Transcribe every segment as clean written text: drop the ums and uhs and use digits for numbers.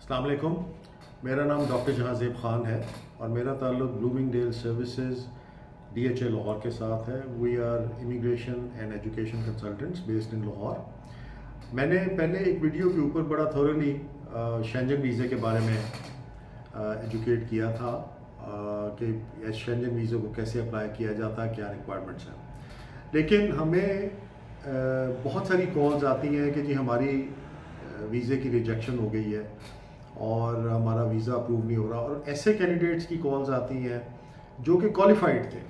अस्सलाम वालेकुम। मेरा नाम डॉक्टर जहाज़ेब ख़ान है और मेरा ताल्लुक़ ब्लूमिंगडेल सर्विसेज DHA लाहौर के साथ है। We are immigration and education consultants based in Lahore. मैंने पहले एक वीडियो के ऊपर बड़ा थोरली शेंजन वीज़े के बारे में एजुकेट किया था कि शेंजन वीज़े को कैसे अप्लाई किया जाता है, क्या रिक्वायरमेंट्स हैं। लेकिन हमें बहुत सारी कॉल्स आती हैं कि जी हमारी वीज़े की रिजेक्शन हो गई है और हमारा वीज़ा अप्रूव नहीं हो रहा, और ऐसे कैंडिडेट्स की कॉल्स आती हैं जो कि क्वालिफाइड थे,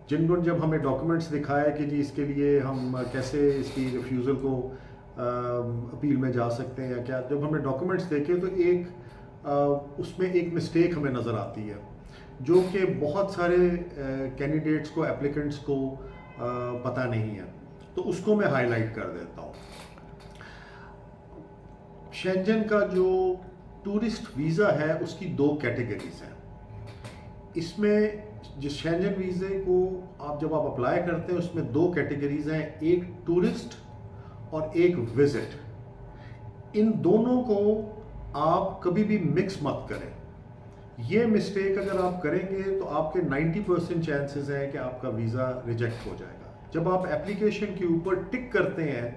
जिनको जब हमें डॉक्यूमेंट्स दिखाया कि जी इसके लिए हम कैसे इसकी रिफ्यूज़ल को अपील में जा सकते हैं या क्या, जब हमने डॉक्यूमेंट्स देखे तो उसमें एक मिस्टेक हमें नज़र आती है जो कि बहुत सारे कैंडिडेट्स को, एप्लीकेंट्स को पता नहीं है। तो उसको मैं हाईलाइट कर देता हूँ। शेंजन का जो टूरिस्ट वीज़ा है उसकी दो कैटेगरीज हैं। इसमें जिस शेंजन वीज़े को जब आप अप्लाई करते हैं उसमें दो कैटेगरीज हैं, एक टूरिस्ट और एक विजिट। इन दोनों को आप कभी भी मिक्स मत करें। ये मिस्टेक अगर आप करेंगे तो आपके 90% चांसेस हैं कि आपका वीज़ा रिजेक्ट हो जाएगा। जब आप एप्लीकेशन के ऊपर टिक करते हैं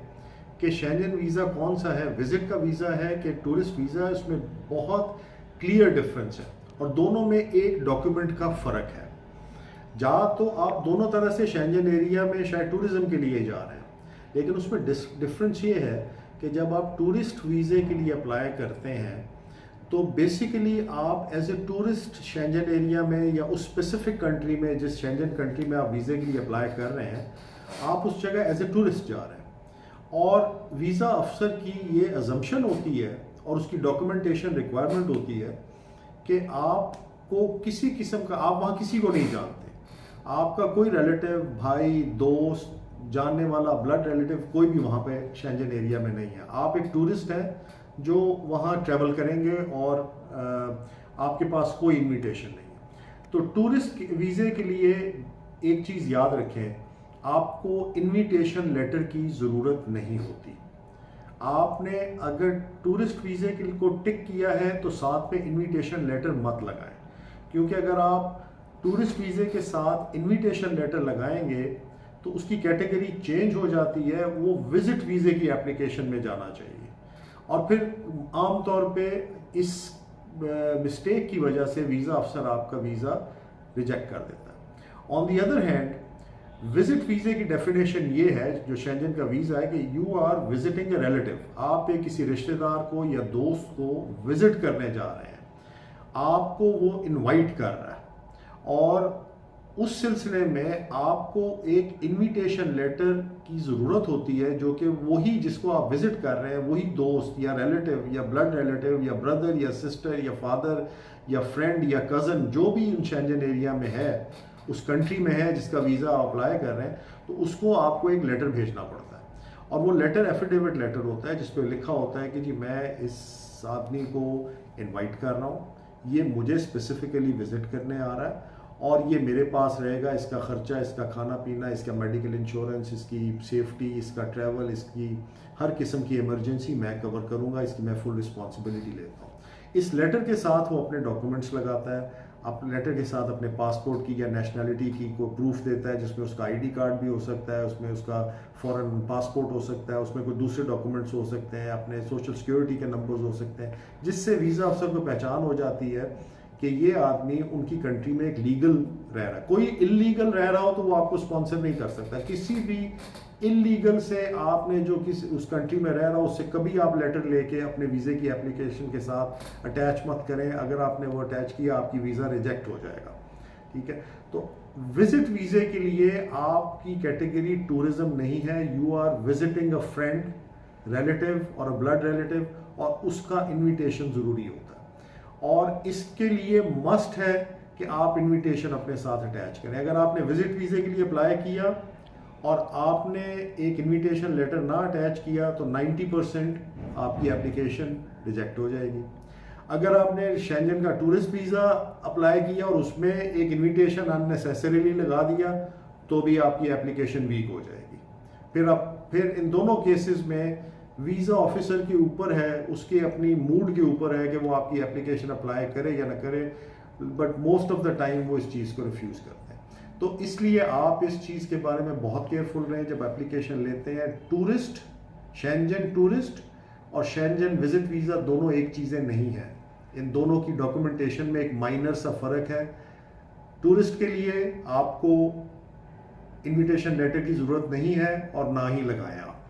कि शेंजन वीज़ा कौन सा है, विजिट का वीज़ा है कि टूरिस्ट वीज़ा है, उसमें बहुत क्लियर डिफरेंस है और दोनों में एक डॉक्यूमेंट का फ़र्क है। तो आप दोनों तरह से शेंजन एरिया में शायद टूरिज़म के लिए जा रहे हैं, लेकिन उसमें डिफरेंस ये है कि जब आप टूरिस्ट वीज़े के लिए अप्लाई करते हैं तो बेसिकली आप as a tourist Schengen area में या उस स्पेसिफिक कंट्री में, जिस शेंजन कंट्री में आप वीज़े के लिए अप्लाई कर रहे हैं, आप उस जगह एज ए टूरिस्ट जा रहे हैं। और वीज़ा अफसर की ये अजम्पशन होती है और उसकी डॉक्यूमेंटेशन रिक्वायरमेंट होती है कि आपको किसी किस्म का, आप वहाँ किसी को नहीं जानते, आपका कोई रिलेटिव, भाई, दोस्त, जानने वाला, ब्लड रिलेटिव कोई भी वहाँ पे शेंजन एरिया में नहीं है। आप एक टूरिस्ट हैं जो वहाँ ट्रैवल करेंगे और आपके पास कोई इन्विटेशन नहीं है। तो टूरिस्ट वीज़े के लिए एक चीज़ याद रखें, आपको इन्विटेशन लेटर की ज़रूरत नहीं होती। आपने अगर टूरिस्ट वीज़े को टिक किया है तो साथ में इन्विटेशन लेटर मत लगाएं, क्योंकि अगर आप टूरिस्ट वीज़े के साथ इन्विटेशन लेटर लगाएंगे तो उसकी कैटेगरी चेंज हो जाती है, वो विजिट वीज़े की एप्लीकेशन में जाना चाहिए और फिर आमतौर पे इस मिस्टेक की वजह से वीज़ा अफसर आपका वीज़ा रिजेक्ट कर देता है। On the other hand, visit visa की डेफिनेशन ये है जो शेंजन का वीज़ा है कि you are visiting a relative. आप एक किसी रिश्तेदार को या दोस्त को विजिट करने जा रहे हैं, आपको वो इनवाइट कर रहा है और उस सिलसिले में आपको एक इनविटेशन लेटर की ज़रूरत होती है जो कि वही जिसको आप विजिट कर रहे हैं, वही दोस्त या रिलेटिव या ब्लड रिलेटिव या ब्रदर या सिस्टर या फादर या फ्रेंड या कज़न, जो भी इन शेंजन एरिया में है, उस कंट्री में है जिसका वीज़ा आप अप्लाई कर रहे हैं, तो उसको आपको एक लेटर भेजना पड़ता है और वो लेटर एफिडेविट लेटर होता है जिस पे लिखा होता है कि जी मैं इस आदमी को इनवाइट कर रहा हूँ, ये मुझे स्पेसिफिकली विजिट करने आ रहा है और ये मेरे पास रहेगा, इसका खर्चा, इसका खाना पीना, इसका मेडिकल इंश्योरेंस, इसकी सेफ्टी, इसका ट्रैवल, इसकी हर किस्म की इमरजेंसी मैं कवर करूँगा, इसकी मैं फुल रिस्पॉन्सिबिलिटी लेता हूँ। इस लेटर के साथ वो अपने डॉक्यूमेंट्स लगाता है, अपने लेटर के साथ अपने पासपोर्ट की या नेशनैलिटी की को प्रूफ देता है, जिसमें उसका आईडी कार्ड भी हो सकता है, उसमें उसका फॉरेन पासपोर्ट हो सकता है, उसमें कोई दूसरे डॉक्यूमेंट्स हो सकते हैं, अपने सोशल सिक्योरिटी के नंबर्स हो सकते हैं, जिससे वीज़ा अफसर को पहचान हो जाती है कि ये आदमी उनकी कंट्री में एक लीगल रह रहा है। कोई इल्लीगल रह रहा हो तो वो आपको स्पॉन्सर नहीं कर सकता। किसी भी इल्लीगल से आपने जो उस कंट्री में रह रहा हो उससे कभी आप लेटर लेके अपने वीज़े की एप्लीकेशन के साथ अटैच मत करें। अगर आपने वो अटैच किया, आपकी वीज़ा रिजेक्ट हो जाएगा। ठीक है, तो विजिट वीज़े के लिए आपकी कैटेगरी टूरिज्म नहीं है। You are visiting a friend, relative और अ ब्लड रिलेटिव, और उसका इन्विटेशन ज़रूरी होता है और इसके लिए मस्ट है कि आप इन्विटेशन अपने साथ अटैच करें। अगर आपने विजिट वीज़े के लिए अप्लाई किया और आपने एक इनविटेशन लेटर ना अटैच किया तो 90% आपकी एप्लीकेशन रिजेक्ट हो जाएगी। अगर आपने शेंजन का टूरिस्ट वीज़ा अप्लाई किया और उसमें एक इनविटेशन अननेसेसरीली लगा दिया तो भी आपकी एप्लीकेशन वीक हो जाएगी। फिर इन दोनों केसेस में वीज़ा ऑफिसर के ऊपर है, उसके अपनी मूड के ऊपर है कि वो आपकी एप्लीकेशन अप्लाई करे या ना करे, but most of the time वो इस चीज़ को रिफ्यूज़ करते हैं। तो इसलिए आप इस चीज़ के बारे में बहुत केयरफुल रहें जब एप्लीकेशन लेते हैं। टूरिस्ट, शेंजन टूरिस्ट और शेंजन विजिट वीज़ा दोनों एक चीज़ें नहीं हैं। इन दोनों की डॉक्यूमेंटेशन में एक माइनर सा फ़र्क है। टूरिस्ट के लिए आपको इनविटेशन लेटर की ज़रूरत नहीं है और ना ही लगाएं आप।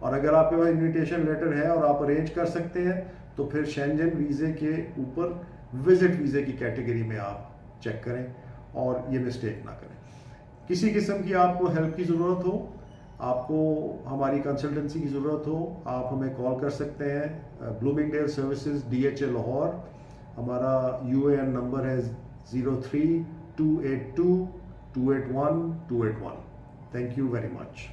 और अगर आपके पास इनविटेशन लेटर है और आप अरेंज कर सकते हैं तो फिर शेंजन वीज़े के ऊपर विजिट वीज़े की कैटेगरी में आप चेक करें और ये मिस्टेक ना करें। किसी किस्म की आपको हेल्प की ज़रूरत हो, आपको हमारी कंसल्टेंसी की ज़रूरत हो, आप हमें कॉल कर सकते हैं। ब्लूमिंगडेल सर्विसेज DHA लाहौर, हमारा UAN नंबर है 03-282-281-281। Thank you very much.